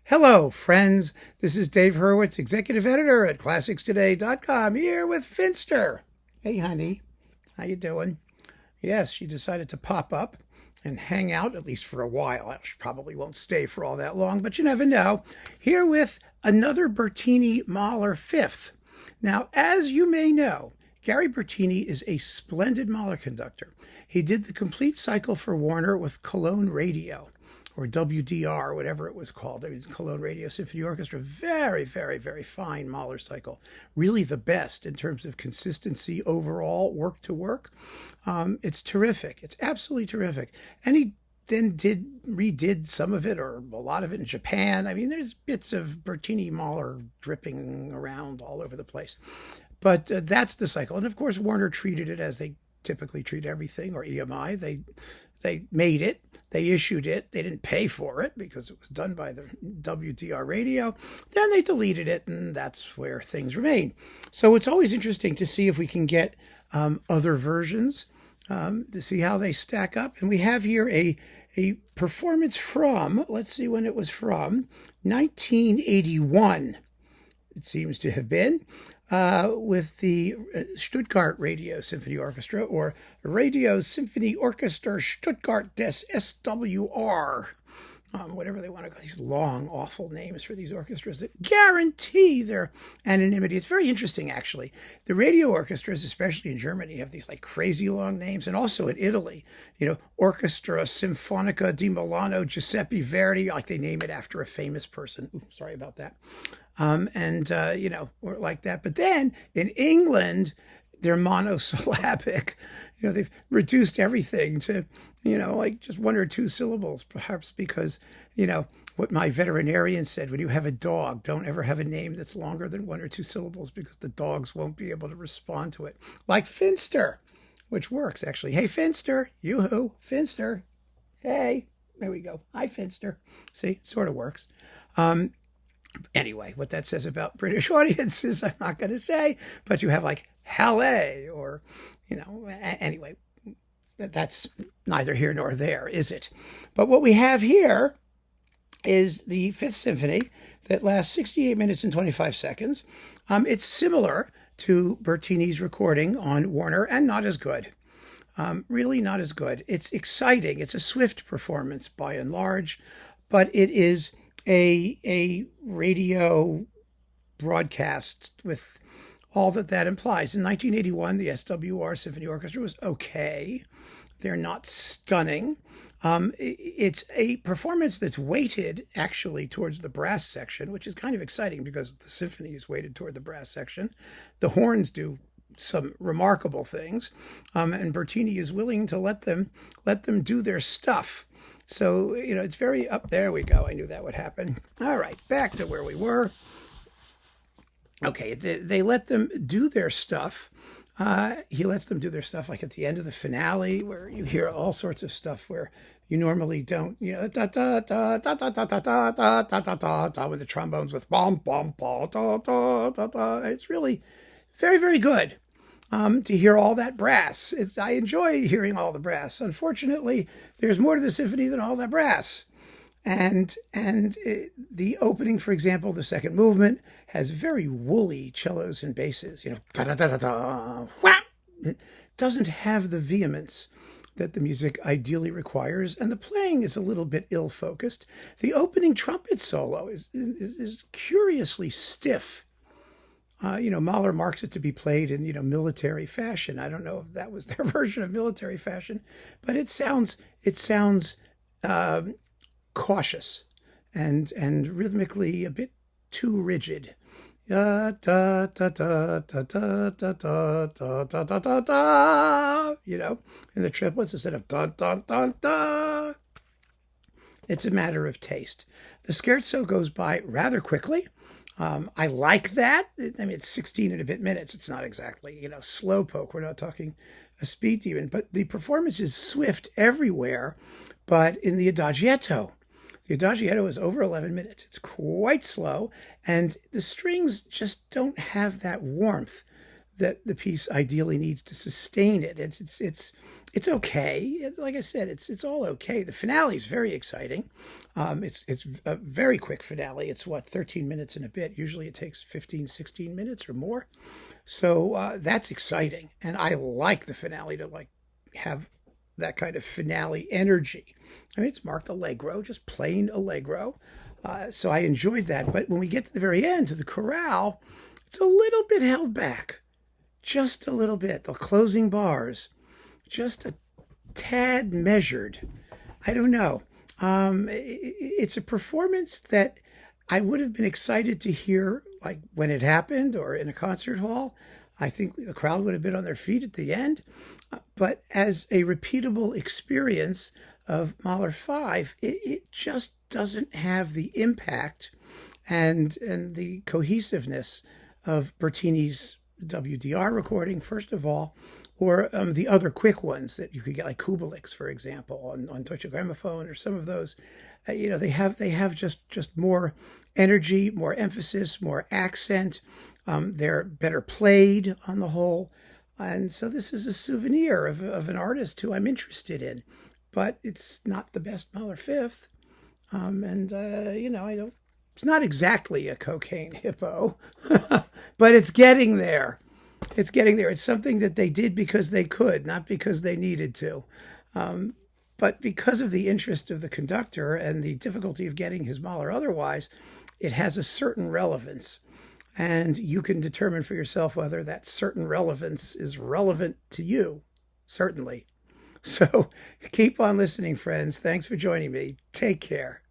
Hello, friends. This is Dave Hurwitz, executive editor at ClassicsToday.com, here with Finster. Hey, honey. How you doing? Yes, she decided to pop up and hang out, at least for a while. She probably won't stay for all that long, but you never know. Here with another Bertini Mahler Fifth. Now, as you may know, Gary Bertini is a splendid Mahler conductor. He did the complete cycle for Warner with Cologne Radio, or WDR, whatever it was called. I mean, Cologne Radio Symphony Orchestra. Very, very, very fine Mahler cycle. Really the best in terms of consistency overall, work to work. It's terrific. It's absolutely terrific. And he then redid some of it, or a lot of it, in Japan. I mean, there's bits of Bertini Mahler dripping around all over the place. But that's the cycle. And of course, Warner treated it as they typically treat everything, or EMI. They made it. They issued it. They didn't pay for it because it was done by the WDR radio. Then they deleted it, and that's where things remain. So it's always interesting to see if we can get other versions to see how they stack up. And we have here a performance from, let's see when it was from, 1981, it seems to have been, with the Stuttgart Radio Symphony Orchestra, or Radio Symphony Orchestra Stuttgart des SWR, whatever they want to call these long, awful names for these orchestras that guarantee their anonymity. It's very interesting, actually. The radio orchestras, especially in Germany, have these like crazy long names, and also in Italy, Orchestra Sinfonica di Milano Giuseppe Verdi, like they name it after a famous person. Ooh, sorry about that. Or like that. But then in England, they're monosyllabic. They've reduced everything to, like just one or two syllables, perhaps because, what my veterinarian said, when you have a dog, don't ever have a name that's longer than one or two syllables because the dogs won't be able to respond to it. Like Finster, which works, actually. Hey, Finster. Yoo-hoo, Finster. Hey, there we go. Hi, Finster. See, sort of works. Anyway, what that says about British audiences, I'm not going to say, but you have like Halle, or, anyway, that's neither here nor there, is it? But what we have here is the Fifth Symphony that lasts 68 minutes and 25 seconds. It's similar to Bertini's recording on Warner, and not as good. Really not as good. It's exciting. It's a swift performance by and large, but it is a radio broadcast with all that implies. In 1981, the SWR Symphony Orchestra was okay. They're not stunning. It's a performance that's weighted actually towards the brass section, which is kind of exciting because the symphony is weighted toward the brass section. The horns do some remarkable things, and Bertini is willing to let them do their stuff. So, it's very up. There we go. I knew that would happen. All right, back to where we were. Okay, they let them do their stuff. He lets them do their stuff, like at the end of the finale, where you hear all sorts of stuff where you normally don't, da da da da da da da da da da da da da, with the trombones with bom bom bom da da da da. It's really very, very good. To hear all that brass. I enjoy hearing all the brass. Unfortunately, there's more to the symphony than all that brass. And the opening, for example, the second movement, has very woolly cellos and basses. Da da da da da. Whap! It doesn't have the vehemence that the music ideally requires, and the playing is a little bit ill-focused. The opening trumpet solo is curiously stiff. Mahler marks it to be played in, military fashion. I don't know if that was their version of military fashion, but it sounds cautious and rhythmically a bit too rigid. Da da da da da da da da da da da da da. In the triplets, instead of da da da da. It's a matter of taste. The scherzo goes by rather quickly. I like that. I mean, it's 16 and a bit minutes. It's not exactly, slow poke. We're not talking a speed demon, but the performance is swift everywhere. But in the Adagietto is over 11 minutes. It's quite slow, and the strings just don't have that warmth that the piece ideally needs to sustain it. It's okay. Like I said, it's all okay. The finale is very exciting. It's a very quick finale. It's what, 13 minutes and a bit. Usually it takes 15, 16 minutes or more. So that's exciting, and I like the finale to like have that kind of finale energy. I mean, it's marked allegro, just plain allegro. So I enjoyed that. But when we get to the very end, to the chorale, it's a little bit held back. Just a little bit. The closing bars, just a tad measured. I don't know. It's a performance that I would have been excited to hear like when it happened or in a concert hall. I think the crowd would have been on their feet at the end. But as a repeatable experience of Mahler 5, it just doesn't have the impact and the cohesiveness of Bertini's WDR recording, first of all, or the other quick ones that you could get, like Kubelik's, for example, on Deutsche Grammophon, or some of those. They have just more energy, more emphasis, more accent. They're better played on the whole. And so this is a souvenir of an artist who I'm interested in, but it's not the best Mahler fifth. I don't. It's not exactly a cocaine hippo, but it's getting there. It's getting there. It's something that they did because they could, not because they needed to. But because of the interest of the conductor and the difficulty of getting his Mahler otherwise, it has a certain relevance. And you can determine for yourself whether that certain relevance is relevant to you, certainly. So keep on listening, friends. Thanks for joining me. Take care.